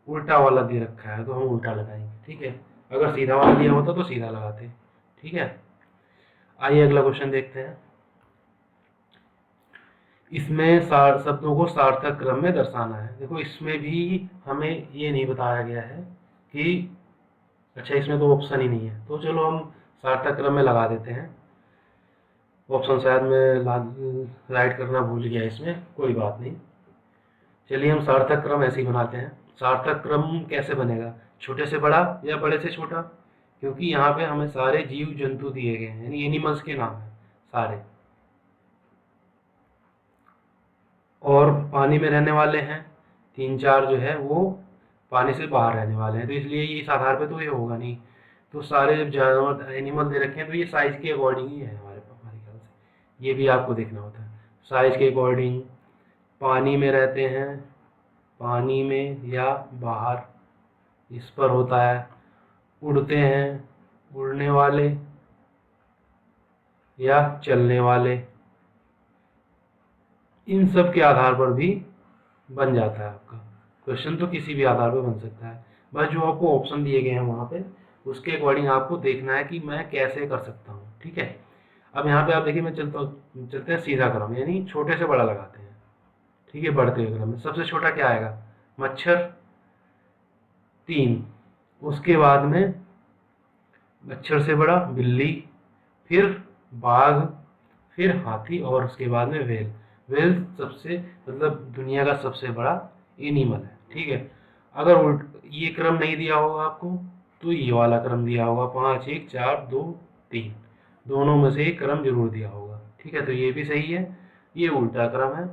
उल्टा वाला दे रखा है, तो हम उल्टा लगाएंगे। ठीक है, अगर सीधा वाला दिया होता तो सीधा लगाते। ठीक है, आइए अगला क्वेश्चन देखते हैं। इसमें शब्दों को सार्थक क्रम में दर्शाना है। देखो इसमें भी हमें ये नहीं बताया गया है कि, अच्छा इसमें तो ऑप्शन ही नहीं है, तो चलो हम सार्थक क्रम में लगा देते हैं। ऑप्शन शायद मैं राइट करना भूल गया, इसमें कोई बात नहीं। चलिए हम सार्थक क्रम ऐसे ही बनाते हैं। सार्थक क्रम कैसे बनेगा, छोटे से बड़ा या बड़े से छोटा, क्योंकि यहाँ पे हमें सारे जीव जंतु दिए गए हैं, यानी एनिमल्स के नाम है सारे, और पानी में रहने वाले हैं 3 4 जो है वो पानी से बाहर रहने वाले हैं, तो इसलिए ये इस आधार पे तो ये होगा नहीं। तो सारे जब जानवर एनिमल दे रखे हैं तो ये साइज के अकॉर्डिंग ही है हमारे पास, हमारे ख्याल से ये भी आपको देखना होता है। साइज के अकॉर्डिंग पानी में रहते हैं, पानी में या बाहर, इस पर होता है। उड़ते हैं, उड़ने वाले या चलने वाले, इन सब के आधार पर भी बन जाता है आपका क्वेश्चन। तो किसी भी आधार पर बन सकता है, बस जो आपको ऑप्शन दिए गए हैं वहाँ पे उसके अकॉर्डिंग आपको देखना है कि मैं कैसे कर सकता हूँ। ठीक है, अब यहाँ पे आप देखिए मैं चलते हैं सीधा क्रम, यानी छोटे से बड़ा लगाते हैं। ठीक है, बढ़ते हुए क्रम में सबसे छोटा क्या आएगा, मच्छर 3, उसके बाद में मच्छर से बड़ा बिल्ली, फिर बाघ, फिर हाथी, और उसके बाद में व्हेल। व्हेल सबसे मतलब दुनिया का सबसे बड़ा एनिमल है। ठीक है, अगर ये क्रम नहीं दिया होगा आपको तो ये वाला क्रम दिया होगा, 5 1 4 2 3, दोनों में से एक क्रम जरूर दिया होगा। ठीक है, तो ये भी सही है, ये उल्टा क्रम है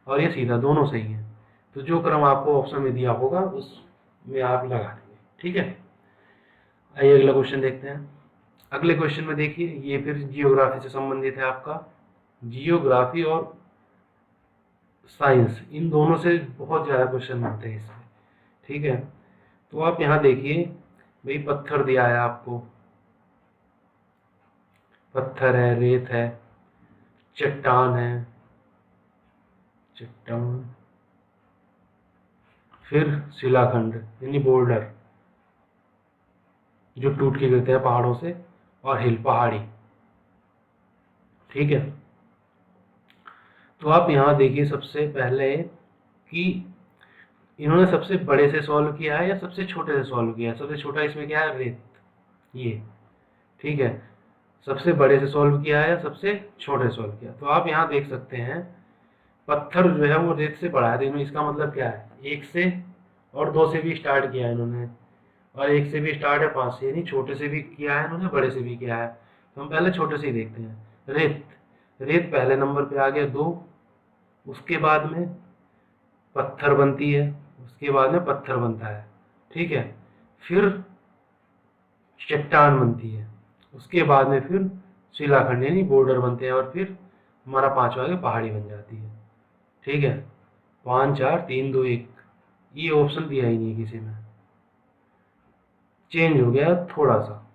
और ये सीधा, दोनों सही है। तो जो क्रम आपको ऑप्शन में दिया होगा उसमें आप लगा देंगे। ठीक है, आइए अगला क्वेश्चन देखते हैं। अगले क्वेश्चन में देखिए, ये फिर जियोग्राफी से संबंधित है आपका। जियोग्राफी और साइंस, इन दोनों से बहुत ज़्यादा क्वेश्चन बनते हैं इसमें। ठीक है, तो आप यहाँ देखिए भाई, पत्थर दिया है आपको, पत्थर है, रेत है, चट्टान है, चट्टान, फिर शिलाखंड यानी बोल्डर जो टूट के गिरते हैं पहाड़ों से, और हिल पहाड़ी। ठीक है, तो आप यहाँ देखिए सबसे पहले कि इन्होंने सबसे बड़े से सॉल्व किया है या सबसे छोटे से सॉल्व किया है। सबसे छोटा इसमें क्या है, रेत, ये। ठीक है, सबसे बड़े से सॉल्व किया है या सबसे छोटे से सॉल्व किया। तो आप यहाँ देख सकते हैं पत्थर जो है वो रेत से बड़ा है, तो इन्होंने इसका मतलब क्या है, 1 से और 2 से भी स्टार्ट किया है इन्होंने, और 1 से भी स्टार्ट है, 5 से, यानी छोटे से भी किया है इन्होंने, बड़े से भी किया है। तो हम पहले छोटे से ही देखते हैं। रेत, रेत पहले नंबर पे आ गया 2, उसके बाद में पत्थर बनती है, उसके बाद में पत्थर बनता है। ठीक है, फिर चट्टान बनती है, उसके बाद में फिर शिलाखंड यानी बोर्डर बनते हैं, और फिर हमारा 5वां आगे पहाड़ी बन जाती है। ठीक है, 5 4 3 2 1, ये ऑप्शन दिया ही नहीं किसी में, चेंज हो गया थोड़ा सा।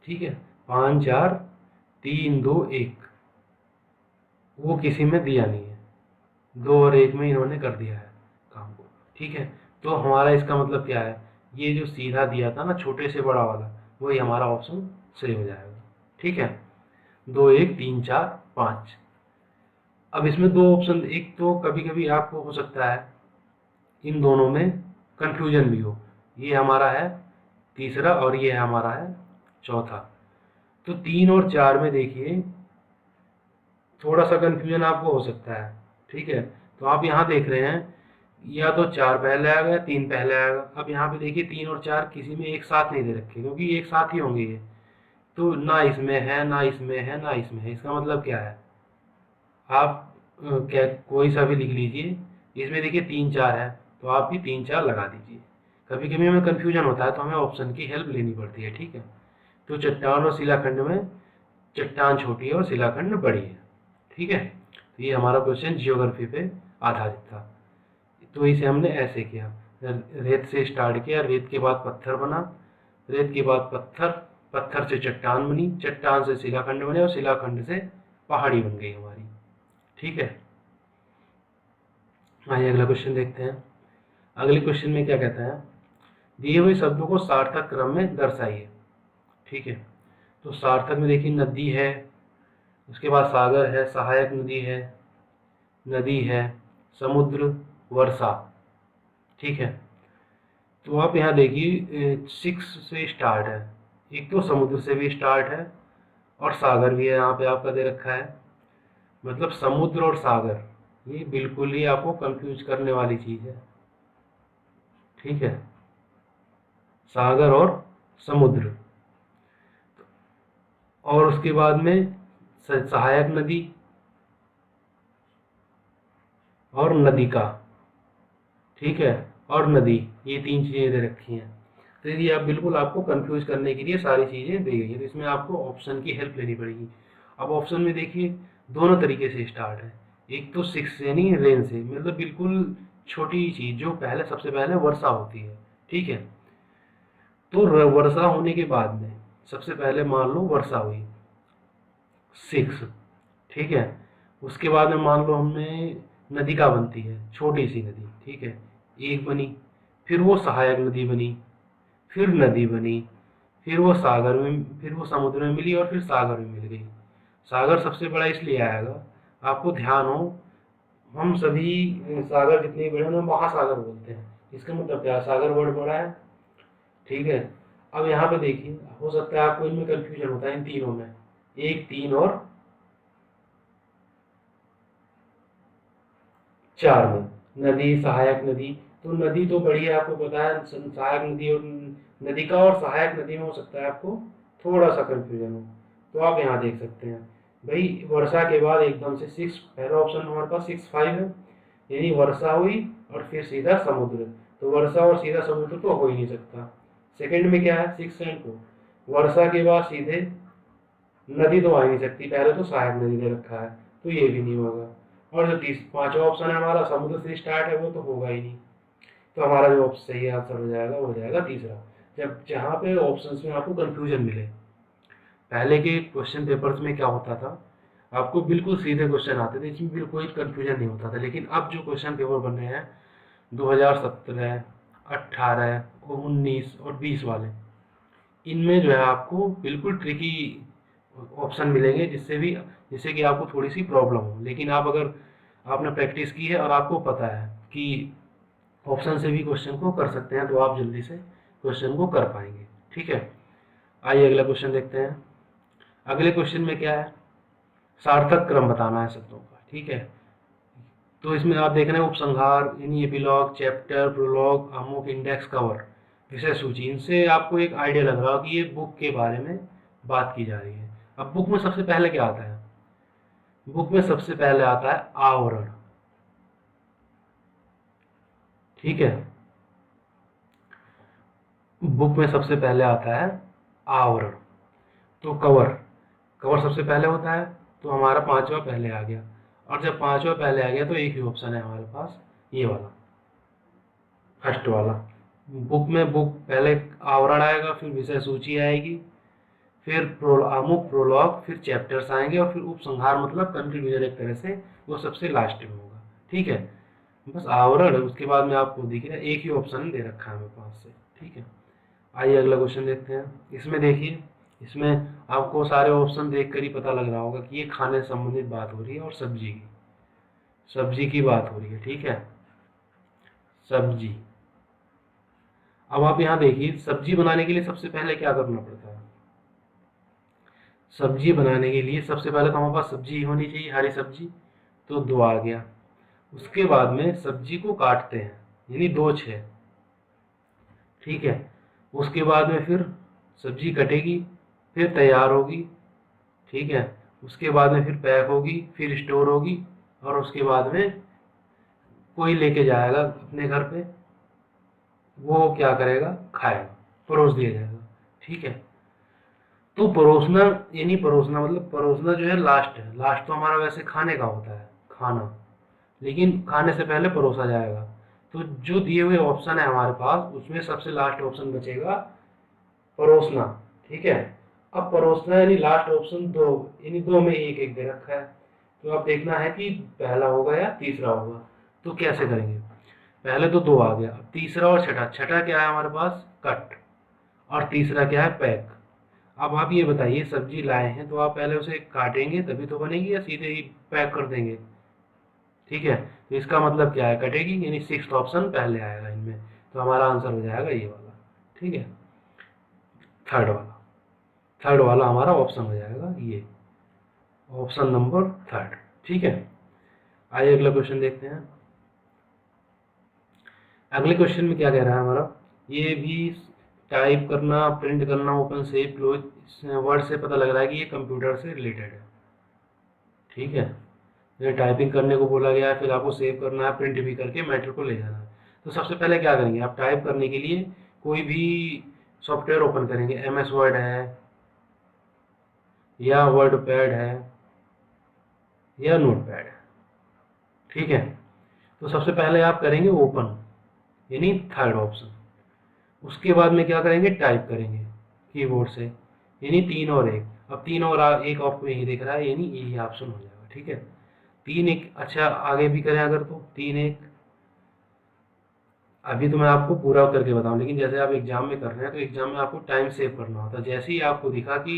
ठीक है, 5 4 3 2 1, वो किसी में दिया नहीं है, 2 और 1 में इन्होंने कर दिया है काम को। ठीक है, तो हमारा इसका मतलब क्या है, ये जो सीधा दिया था ना छोटे से बड़ा वाला, वही हमारा ऑप्शन सही हो जाएगा। ठीक है, 2 1 3 4 5। अब इसमें 2 ऑप्शन, एक तो कभी कभी आपको हो सकता है इन दोनों में कंफ्यूजन भी हो, ये हमारा है तीसरा और ये हमारा है चौथा। तो 3 और 4 में देखिए थोड़ा सा कंफ्यूजन आपको हो सकता है। ठीक है, तो आप यहाँ देख रहे हैं या तो 4 पहले आएगा या 3 पहले आएगा। अब यहाँ पे देखिए 3 और 4 किसी में एक साथ नहीं दे रखे, क्योंकि एक साथ ही होंगे ये, तो ना इसमें है ना इसमें है ना इसमें है। इसका मतलब क्या है, आप क्या कोई सा भी लिख लीजिए, इसमें देखिए 3 4 है तो आप भी 3 4 लगा दीजिए। कभी कभी हमें कन्फ्यूजन होता है तो हमें ऑप्शन की हेल्प लेनी पड़ती है, ठीक है। तो चट्टान और शिलाखंड में चट्टान छोटी है और शिलाखंड बड़ी है, ठीक है। तो ये हमारा क्वेश्चन जियोग्राफी पे आधारित था। तो इसे हमने ऐसे किया, रेत से स्टार्ट किया, रेत के बाद पत्थर बना, रेत के बाद पत्थर, पत्थर से चट्टान बनी, चट्टान से शिलाखंड बने और शिलाखंड से पहाड़ी बन गई हमारी, ठीक है। आइए अगला क्वेश्चन देखते हैं। अगले क्वेश्चन में क्या कहता है, दिए हुए शब्दों को सार्थक क्रम में दर्शाइए, ठीक है। तो सार्थक में देखिए नदी है, उसके बाद सागर है, सहायक नदी है, समुद्र, वर्षा, ठीक है। तो आप यहाँ देखिए 6 से स्टार्ट है, एक तो समुद्र से भी स्टार्ट है और सागर भी है, यहाँ पे आपका दे रखा है। मतलब समुद्र और सागर ये बिल्कुल ही आपको कंफ्यूज करने वाली चीज़ है, ठीक है। सागर और समुद्र, और उसके बाद में सहायक नदी और नदिका, ठीक है, और नदी, ये 3 चीज़ें दे रखी हैं। तो ये आप बिल्कुल आपको कंफ्यूज करने के लिए सारी चीज़ें दी गई हैं, तो इसमें आपको ऑप्शन की हेल्प लेनी पड़ेगी। अब ऑप्शन में देखिए दोनों तरीके से स्टार्ट है, एक तो 6 यानी रेन से, मतलब बिल्कुल छोटी चीज़ जो पहले सबसे पहले वर्षा होती है, ठीक है। तो वर्षा होने के बाद में सबसे पहले मान लो वर्षा हुई 6, ठीक है। उसके बाद में मान लो हमने नदी का बनती है छोटी सी नदी, ठीक है, एक बनी, फिर वो सहायक नदी बनी, फिर नदी बनी, फिर वो सागर में, फिर वो समुद्र में मिली और फिर सागर में मिल गई। सागर सबसे बड़ा इसलिए आएगा, आपको ध्यान हो, हम सभी सागर जितने बड़े हैं महासागर बोलते हैं, इसका मतलब क्या, सागर वर्ड बड़ा है, ठीक है। अब यहाँ पे देखिए, हो सकता है आपको इनमें कंफ्यूजन होता है इन तीनों में, 1, 3 और 4 में, नदी, सहायक नदी। तो नदी तो बड़ी है, आपको पता है, सहायक नदी और नदी का और सहायक नदी में हो सकता है आपको थोड़ा सा कंफ्यूजन हो। तो आप यहाँ देख सकते हैं भाई, वर्षा के बाद एकदम से 6, पहला ऑप्शन हमारे पास 6, 5 है, यानी वर्षा हुई और फिर सीधा समुद्र। तो वर्षा और सीधा समुद्र तो हो ही नहीं सकता। सेकंड में क्या है, 6 एंड 2, वर्षा के बाद सीधे नदी तो आ ही नहीं सकती, पहले तो सहायक नदी दे रखा है, तो ये भी नहीं होगा। और जो 5वां ऑप्शन है हमारा, समुद्र से स्टार्ट है, वो तो होगा ही नहीं। तो हमारा जो सही आंसर हो जाएगा वो हो जाएगा तीसरा। जब जहाँ पे ऑप्शंस में आपको कंफ्यूजन मिले, पहले के क्वेश्चन पेपर्स में क्या होता था, आपको बिल्कुल सीधे क्वेश्चन आते थे, इसमें बिल्कुल कोई कंफ्यूजन नहीं होता था। लेकिन अब जो क्वेश्चन पेपर बन रहे हैं 2017, 18 और 19 और 20 वाले, इनमें जो है आपको बिल्कुल ट्रिकी ऑप्शन मिलेंगे, जिससे कि आपको थोड़ी सी प्रॉब्लम हो। लेकिन आप अगर आपने प्रैक्टिस की है और आपको पता है कि ऑप्शन से भी क्वेश्चन को कर सकते हैं, तो आप जल्दी से क्वेश्चन को कर पाएंगे, ठीक है। आइए अगला क्वेश्चन देखते हैं। अगले क्वेश्चन में क्या है, सार्थक क्रम बताना है शब्दों का, ठीक है। तो इसमें आप देख रहे हैं उपसंहार, यानी एपिलॉग, चैप्टर, प्रोलॉग, आमुख, इंडेक्स, कवर, विषय सूची। इनसे आपको एक आइडिया लग रहा हो कि ये बुक के बारे में बात की जा रही है। अब बुक में सबसे पहले क्या आता है, बुक में सबसे पहले आता है आवरण, ठीक है। बुक में सबसे पहले आता है आवरण। तो कवर, कवर सबसे पहले होता है, तो हमारा 5वां पहले आ गया। और जब 5वां पहले आ गया तो एक ही ऑप्शन है हमारे पास, ये वाला, फर्स्ट वाला। बुक में बुक पहले आवरण आएगा, फिर विषय सूची आएगी, फिर आमुख, प्रोलॉग, फिर चैप्टर्स आएंगे और फिर उपसंहार मतलब कंक्लूजन, एक तरह से वो सबसे लास्ट में होगा, ठीक है। बस आवरण, उसके बाद में आपको दिख रहा है एक ही ऑप्शन दे रखा है हमें पास से, ठीक है। आइए अगला क्वेश्चन देखते हैं। इसमें देखिए, इसमें आपको सारे ऑप्शन देख कर ही पता लग रहा होगा कि ये खाने से संबंधित बात हो रही है और सब्जी की बात हो रही है, ठीक है, सब्जी। अब आप यहाँ देखिए, सब्जी बनाने के लिए सबसे पहले क्या करना पड़ता है, सब्जी बनाने के लिए सबसे पहले तो हमारे पास सब्जी होनी चाहिए, हरी सब्जी, तो 2 आ गया। उसके बाद में सब्जी को काटते हैं, यानी 2, 6, ठीक है। उसके बाद में फिर सब्जी कटेगी, फिर तैयार होगी, ठीक है। उसके बाद में फिर पैक होगी, फिर स्टोर होगी, और उसके बाद में कोई लेके जाएगा अपने घर पे, वो क्या करेगा, खाएगा, परोस दिया जाएगा। ठीक है, तो परोसना यानी परोसना मतलब परोसना जो है लास्ट है। लास्ट तो हमारा वैसे खाने का होता है, खाना, लेकिन खाने से पहले परोसा जाएगा। तो जो दिए हुए ऑप्शन है हमारे पास उसमें सबसे लास्ट ऑप्शन बचेगा परोसना। ठीक है, अब परोसना यानी लास्ट ऑप्शन दो, यानी दो में एक एक दे रखा है। तो अब देखना है कि पहला होगा या तीसरा होगा। तो कैसे करेंगे, पहले तो दो आ गया, अब तीसरा और छठा। छठा क्या है हमारे पास, कट, और तीसरा क्या है, पैक। अब आप ये बताइए, सब्जी लाए हैं तो आप पहले उसे काटेंगे तभी तो बनेगी, या सीधे ही पैक कर देंगे। ठीक है, तो इसका मतलब क्या है, कटेगी, यानी सिक्स्थ ऑप्शन पहले आएगा इनमें। तो हमारा आंसर हो जाएगा ये वाला। ठीक है, थर्ड वाला, थर्ड वाला हमारा ऑप्शन हो जाएगा ये, ऑप्शन नंबर थर्ड। ठीक है, आइए अगला क्वेश्चन देखते हैं। अगले क्वेश्चन में क्या कह रहा है हमारा, ये भी टाइप करना, प्रिंट करना, ओपन सेव क्लोज, वर्ड से पता लग रहा है कि ये कंप्यूटर से रिलेटेड है। ठीक है, ये टाइपिंग करने को बोला गया है, फिर आपको सेव करना है, प्रिंट भी करके मैटर को ले जाना है। तो सबसे पहले क्या करेंगे, आप टाइप करने के लिए कोई भी सॉफ्टवेयर ओपन करेंगे, MS वर्ड है या वर्ड पैड है या नोट पैड है। ठीक है, तो सबसे पहले आप करेंगे ओपन, यानी थर्ड ऑप्शन। उसके बाद में क्या करेंगे, टाइप करेंगे कीबोर्ड से, यानी 3 और 1। अब 3 और 1 आपको यही दिख रहा है, यानी यही ऑप्शन हो जाएगा। ठीक है, 3 1, अच्छा आगे भी करें अगर, तो 3 1, अभी तो मैं आपको पूरा करके बताऊं, लेकिन जैसे आप एग्जाम में कर रहे हैं तो एग्जाम में आपको टाइम सेव करना होता है। जैसे ही आपको दिखा कि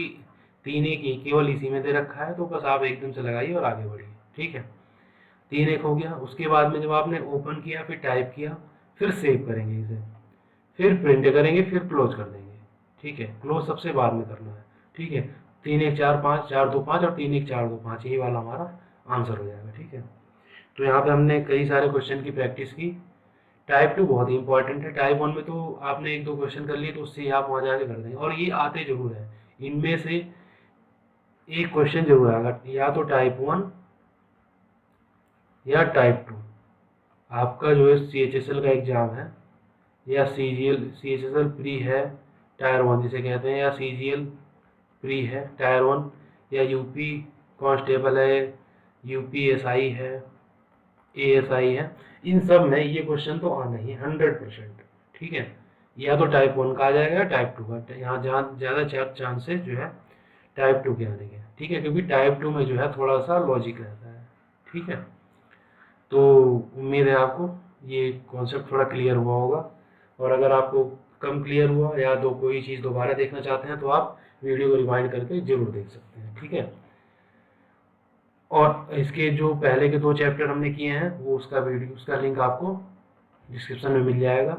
3 1 केवल इसी में दे रखा है, तो बस आप एकदम से लगाइए और आगे बढ़िए। ठीक है, 3 1 हो गया। उसके बाद में जब आपने ओपन किया, फिर टाइप किया, फिर सेव करेंगे इसे, फिर प्रिंट करेंगे, फिर क्लोज कर देंगे। ठीक है, क्लोज सबसे बाद में करना है। ठीक है, 3 1 4 5, 4 2 5 और 3 1 4 2 5, यही वाला हमारा आंसर हो जाएगा। ठीक है, तो यहाँ पे हमने कई सारे क्वेश्चन की प्रैक्टिस की। टाइप 2 बहुत ही इंपॉर्टेंट है। टाइप 1 में तो आपने एक दो क्वेश्चन कर लिए, तो उससे ही आप वहाँ जाके कर देंगे, और ये आते जरूर है। इनमें से एक क्वेश्चन जरूर आएगा, या तो टाइप 1 या टाइप 2। आपका जो है CHSL का एग्जाम है, या CHSL प्री है टायर 1 जिसे कहते हैं, या CGL प्री है टायर 1, या यूपी कांस्टेबल है, UPSI है, ASI है, इन सब में ये क्वेश्चन तो आना ही 100%। ठीक है, या तो टाइप 1 का आ जाएगा या टाइप 2 का, यहाँ जहाँ ज़्यादा चांसेस जो है टाइप 2 के आने के। ठीक है, क्योंकि टाइप 2 में जो है थोड़ा सा लॉजिक रहता है। ठीक है, तो उम्मीद है आपको ये कॉन्सेप्ट थोड़ा क्लियर हुआ होगा, और अगर आपको कम क्लियर हुआ या तो कोई चीज़ दोबारा देखना चाहते हैं तो आप वीडियो को रिवाइंड करके जरूर देख सकते हैं। ठीक है, और इसके जो पहले के 2 चैप्टर हमने किए हैं, वो उसका लिंक आपको डिस्क्रिप्शन में मिल जाएगा।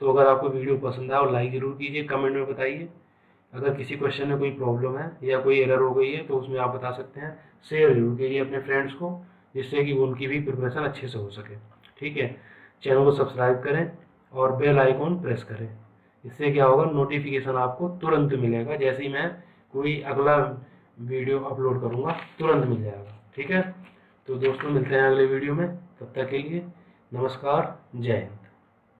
तो अगर आपको वीडियो पसंद आए और लाइक ज़रूर कीजिए, कमेंट में बताइए। अगर किसी क्वेश्चन में कोई प्रॉब्लम है या कोई एरर हो गई है तो उसमें आप बता सकते हैं। शेयर जरूर कीजिए अपने फ्रेंड्स को, जिससे कि उनकी भी प्रिपरेशन अच्छे से हो सके। ठीक है, चैनल को सब्सक्राइब करें और बेल आइकॉन प्रेस करें। इससे क्या होगा, नोटिफिकेशन आपको तुरंत मिलेगा, जैसे ही मैं कोई अगला वीडियो अपलोड करूँगा तुरंत मिल जाएगा। ठीक है, तो दोस्तों मिलते हैं अगले वीडियो में, तब तक के लिए नमस्कार, जय हिंद।